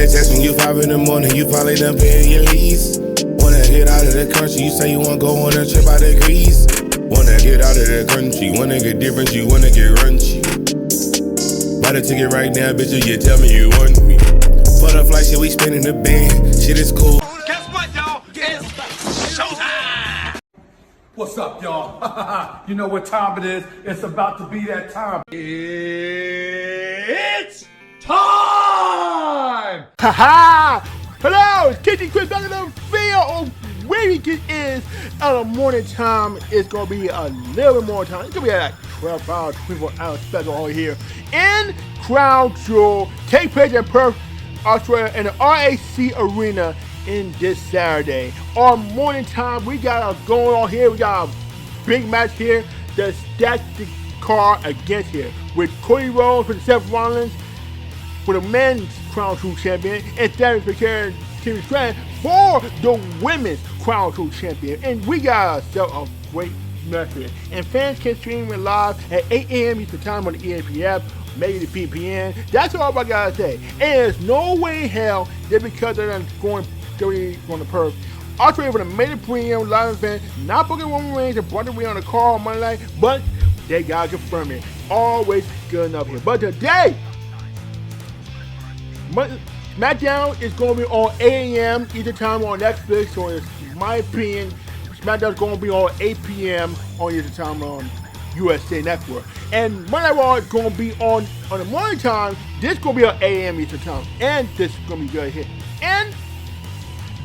they text me, you 5 in the morning, you probably done paying your lease. Wanna get out of the country, you say you wanna go on a trip out of Greece. Wanna get out of the country, wanna get different, you wanna get runchy. Buy the ticket right now, bitch, you tell me you want me. For the flight, shit, we spinning the band, shit is cool. Guess what, y'all? It's showtime! What's up, y'all? You know what time it is. It's about to be that time. It's time! Haha! Hello, it's Kitty Chris back in the video of where he is. The morning time is going to be a little bit more time. It's going to be like 12 hours, 24 hours special over here in Crown Jewel. Take place in Perth, Australia, in the RAC Arena in this Saturday. Our morning time, we got a going on here. We got a big match here. The stacked card against here with Cody Rhodes for the Seth Rollins for the men's Crown Jewel champion, and Daniel Bryan Team Strand for the women's Crown Jewel champion. And we got ourselves a great match here. And fans can stream it live at 8 a.m. Eastern Time on the ESPN, maybe the PPN. That's all I gotta say. And there's no way in hell that because they're going to Perth, Australia would have made a premium live event, not booking Roman Reigns and brought the way on the call on Monday night, but they gotta confirm it. Always good enough here. But today, SmackDown is going to be on 8 a.m. Eastern Time on Netflix, so it's my opinion, SmackDown is going to be on 8 p.m. on Eastern Time on USA Network. And Monday Night Raw is going to be on the morning time. This is going to be on 8 a.m. Eastern Time, and this is going to be good here. And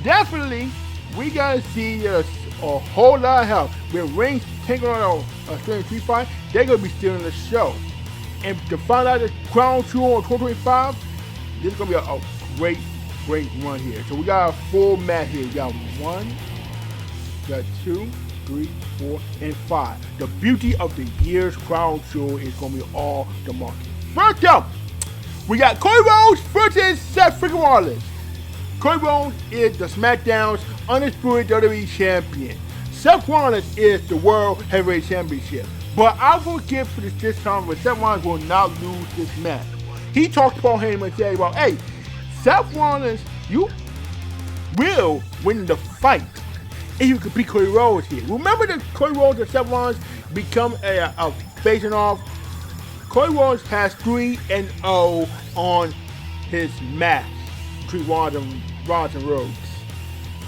definitely, we got to see a whole lot of help. With Reigns taking on a Australian Street Fight, they're going to be stealing the show. And to find out the Crown Jewel on 2025, this is going to be a great run here. So we got a full match here. We got 1, we got 2, 3, 4, and 5. The beauty of the year's Crown Jewel is going to be all the market. First up, we got Cody Rhodes versus Seth freaking Rollins. Cody Rhodes is the SmackDown's undisputed WWE champion. Seth Rollins is the World Heavyweight Championship. But I will give for this time, but Seth Rollins will not lose this match. He talked about him and said, well, hey, Seth Rollins, you will win the fight if you could beat Cody Rhodes here. Remember that Cody Rhodes and Seth Rollins become a facing off? Cody Rhodes has 3-0 on his match between Rollins and Rhodes.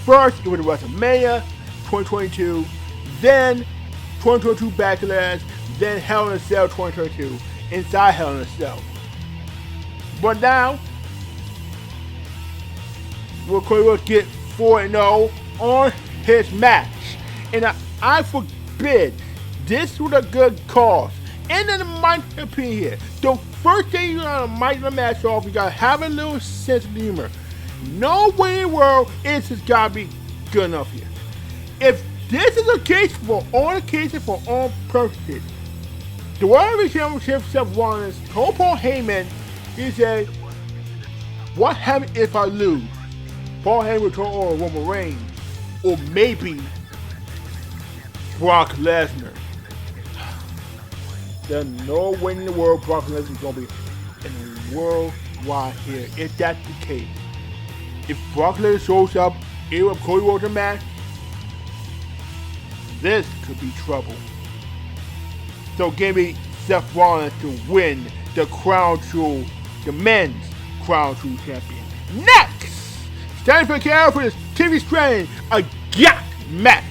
First, it was WrestleMania 2022, then 2022 Backlash, then Hell in a Cell 2022, inside Hell in a Cell. But now, will Cody Rhodes get 4-0 on his match? And I forbid, this was a good cause. And in my opinion here, the first thing you gotta mic the match off, you gotta have a little sense of humor. No way in the world is this gotta be good enough here. If this is a case for all occasions for all purposes, the World Heavyweight Championship Seth Rollins told Paul Heyman, he said, what happens if I lose? Paul Heyman will turn on Roman Reigns, or maybe Brock Lesnar. There's no way in the world Brock Lesnar is going to be in the worldwide here. If that's the case, if Brock Lesnar shows up, even with Cody Rhodes in match, this could be trouble. So give me Seth Rollins to win the Crown Jewel, the men's Crown Jewel champion. Next, standing for Carol for this TV Strand, a yacht match.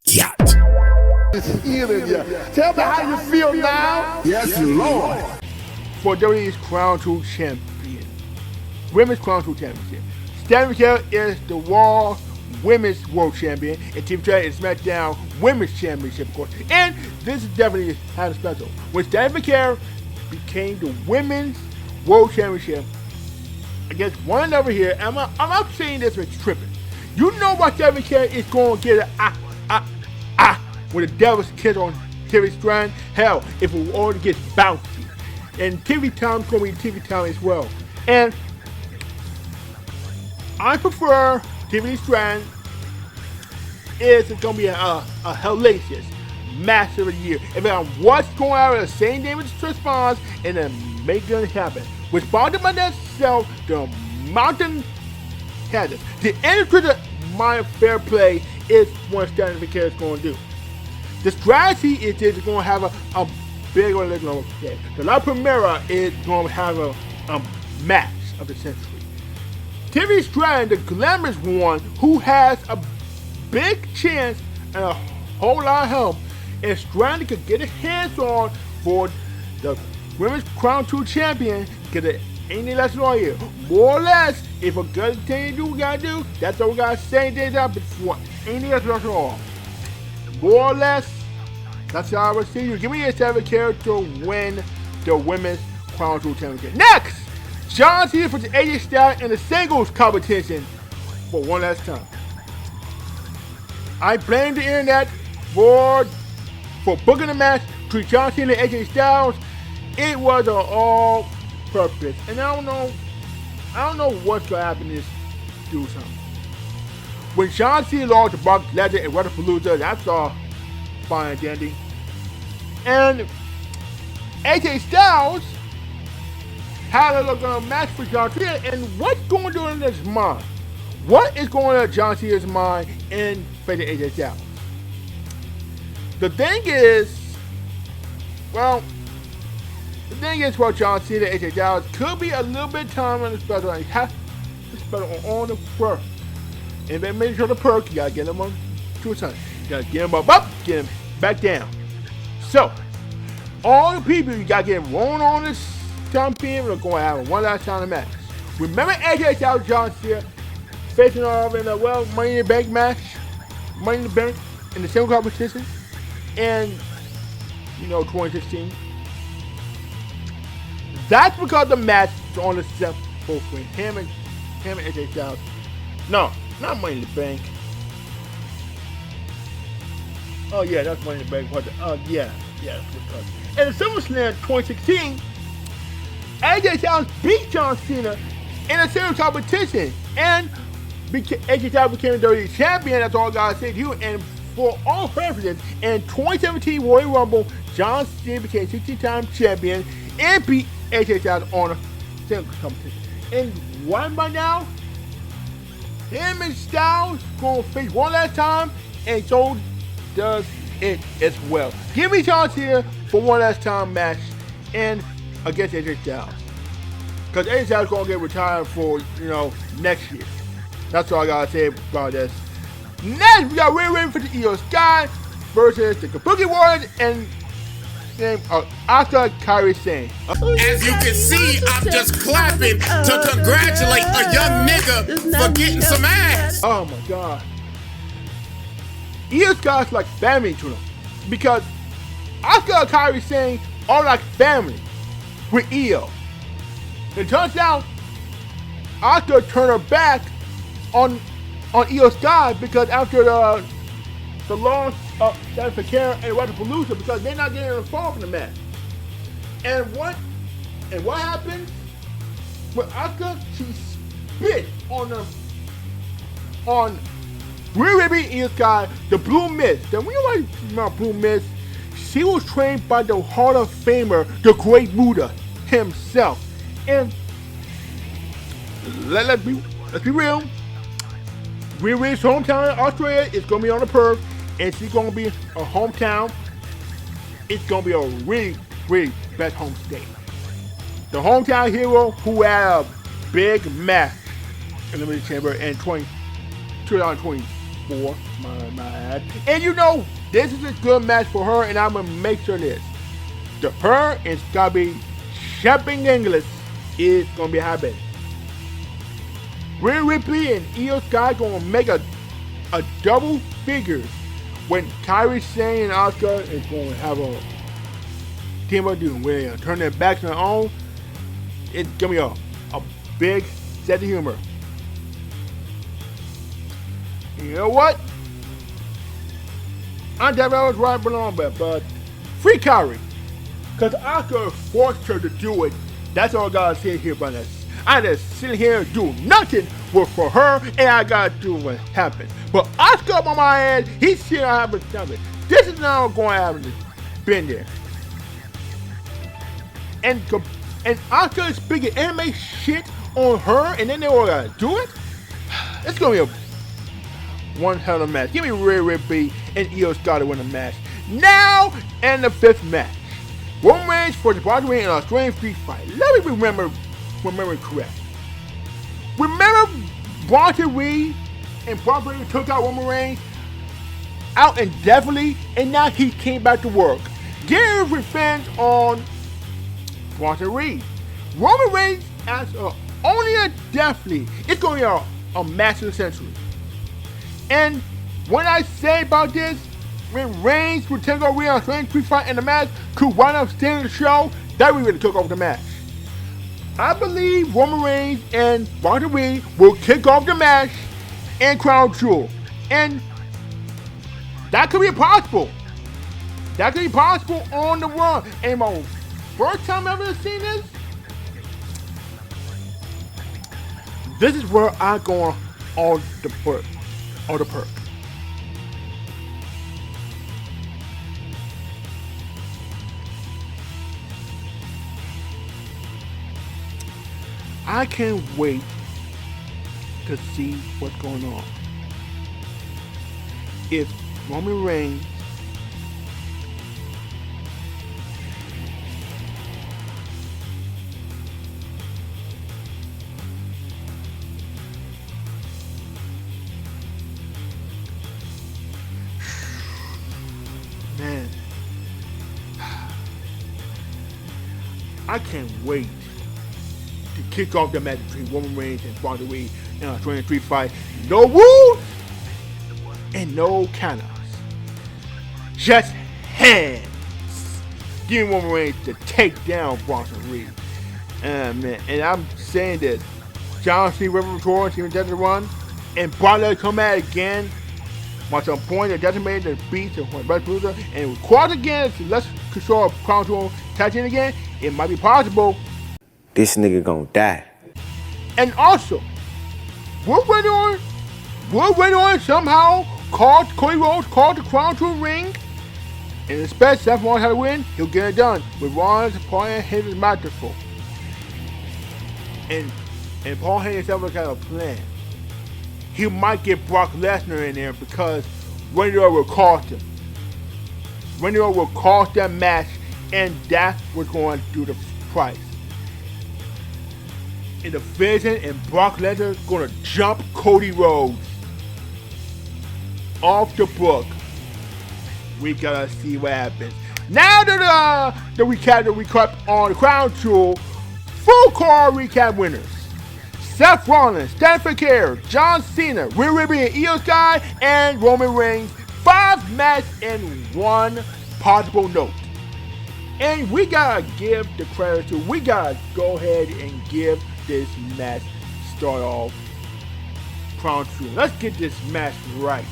Yacht. Tell me how you feel now. Yes, Lord. For WWE's Crown Jewel champion, women's Crown Jewel championship. Standing for Carol is the Raw Women's World Champion, and Team Strand is SmackDown Women's Championship, of course. And this is definitely kind of special. When Stanley McCarron became the Women's World Championship against one another here, and I'm not saying this with tripping. You know what Stanley McCarron is going to get with the devil's kiss on TV Strand? Hell, if it already gets bouncy. And TV time is going to be TV time as well. And I prefer TV Strand is going to be a hellacious match of the year. If I what's going on at the same day with the response and then make it happen. Which bothered myself the Mountain had it. The entrance of my fair play is what Stanley McKay is going to do. The strategy is just going to have a big one. The La Primera is going to have a match of the century. Timothy Stratton, the glamorous one, who has a big chance and a whole lot of help, and Stratton could get his hands on for the Women's Crown 2 champion, get it any less all here. More or less, if a good thing to do, we gotta do, that's what we gotta say this up before any less all. More or less, that's how I would see you. Give me a 7 character to win the Women's Crown 2 championship. Next, John Cena for the AJ Styles in the singles competition for one last time. I blame the internet for booking the match between John Cena and AJ Styles. It was an all-purpose, and I don't know what's gonna happen is do something. When John Cena lost to Brock Lesnar and Palooza, that's all fine and dandy. And AJ Styles had a look match for John Cena, and what's going on in his mind? What is going on in John Cena's mind in facing AJ Styles? The thing is about John Cena and AJ Styles could be a little bit time on the special. You have to special on the perk. And then make sure the perk, you gotta get him on 2 times. You gotta get him up, get him back down. So, all the people, you gotta get him rolling on this time period, we're going to have one last time in the match. Remember AJ Styles, John Cena facing off in a Money in the Bank match, Money in the Bank in the same competition, and 2016. That's because the match is on the set between him and AJ Styles. No, not Money in the Bank. Oh yeah, that's Money in the Bank. Yeah, that's because. And the SummerSlam 2016. AJ Styles beat John Cena in a singles competition, and AJ Styles became the WWE champion. That's all I gotta say to you. And for all purposes, in 2017 Royal Rumble, John Cena became 16-time champion and beat AJ Styles on a singles competition. And one by now, him and Styles gonna face one last time, and so does it as well. Give me John Cena for one last time match and against AJ Styles. Because AJ Styles is going to get retired for, next year. That's all I got to say about this. Next, we got Ray Ray for the Io Sky versus the Kabuki Warriors and Asuka Kairi Sane. As you can see, I'm just clapping to congratulate a young nigga for getting some ass. Oh my God. Io Sky's like family to them. Because Asuka and Kairi Sane are like family with Io. It turns out Asuka turned her back on Io Sky because after the loss of Santa Cara and Palooza, because they're not getting involved in the match. And what happened? When Asuka, she spit on Rhea Ripley, Io Sky, the Blue Mist. Then we already about Blue Mist. She was trained by the Hall of Famer, the Great Buddha himself. And let's be real. Rhea Ripley's hometown in Australia is going to be on the Perth, and she's going to be a hometown. It's going to be a really, really best home state. The hometown hero who had a big match in the Elimination Chamber in 2024, my ad. And this is a good match for her, and I'm going to make sure this. Her and Scotty Shopping English is going to be happening. Rhea Ripley and Io Sky going to make a double figures when Kairi Sane and Asuka is going to have a team up doing where they turn their backs on their own. It's going to be a big set of humor. You know what? I was right along, but free Kairi. Because Asuka forced her to do it. That's all I gotta say here about this. I just sit here and do nothing for her, and I gotta do what happened. But Asuka up on my head, he's still having something. This is not going to happen. Been there. And Asuka is speaking anime shit on her, and then they all gotta do it. It's gonna be one hell of a match. Give me Rhea Ripley and Io Sky to win the match. Now, and the 5th match. Roman Reigns for the Brock Lesnar in an Australian street fight. Let me remember correct. Remember Bronson Reed and Brock Lesnar took out Roman Reigns out indefinitely, and now he came back to work. Getting revenge on Bronson Reed. Roman Reigns as only indefinitely. It's going to be a match of the century. And when I say about this, when Reigns would take over on Australian street fight in the match could wind up stealing the show, that we really took over the match. I believe Roman Reigns and Bronson Reed will kick off the match in Crown Jewel. And that could be possible. That could be possible on the run. And my first time I've ever seen this is where I go on the perk. I can't wait to see what's going on. If Roman Reigns man, I can't wait to kick off the match between Roman Reigns and Brock Lesnar in a 23 fight. No rules and no countouts. Just hands. Give Roman Reigns to take down Bronson Reed. Man, and I'm saying that John Cena Repertoire, Steven Desert Run, and Brock Lesnar come at it again. At some point, they decimated the beats of Best Bruiser and cross again to let's control Crown Jewel touch in again. It might be possible. This nigga gonna die. And also, we're waiting on somehow called Cody Rhodes, called the Crown Jewel ring, and expect Seth Rollins to win. He'll get it done with Rollins, Paul Heyman, his masterful. And Paul Heyman himself has got a plan. He might get Brock Lesnar in there because Randy Orton will cost him. Randy Orton will cost that match, and that's what's going to do the price. In the vision, and Brock Lesnar going to jump Cody Rhodes off the book. We gotta see what happens. Now that the recap on the Crown Jewel, full card recap winners: Seth Rollins, Stanford Care, John Cena, Rhea Ripley and Io Sky, and Roman Reigns. 5 matches and 1 possible note. And we gotta give the credit to, we gotta go ahead and give this match start off Crown Jewel. Let's get this match right.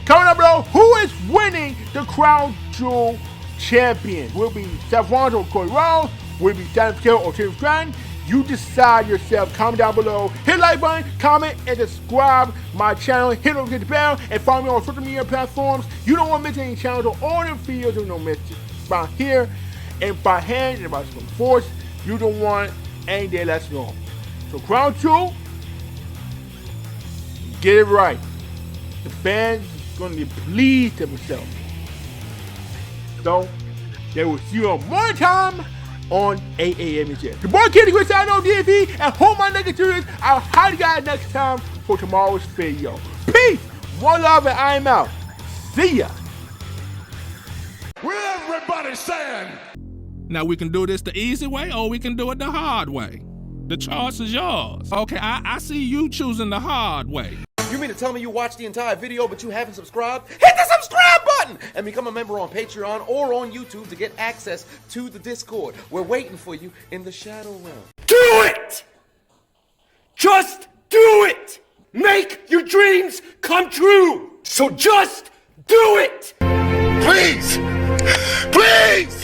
Coming up below, who is winning the Crown Jewel champion? Will it be Seth Rollins or Cody Rhodes? Will it be Stanford Care or Tim Stratton? You decide yourself. Comment down below. Hit the like button, comment, and subscribe my channel. Hit the bell and follow me on social media platforms. You don't want to miss any channels or all the videos you don't miss by here and by hand and by force. You don't want any day less long. So Crown Jewel, get it right. The fans are going to be pleased with themselves. So they will see you on more time on 8 a.m. The boy Kitty Chris out on DV and hold my nigga serious. I'll hide you guys next time for tomorrow's video. Peace, one love, and I am out. See ya. With everybody saying. Now we can do this the easy way or we can do it the hard way. The choice is yours. Okay, I see you choosing the hard way. You mean to tell me you watched the entire video but you haven't subscribed? Hit the subscribe button and become a member on Patreon or on YouTube to get access to the Discord. We're waiting for you in the Shadow Realm. Do it! Just do it! Make your dreams come true! So just do it! Please! Please!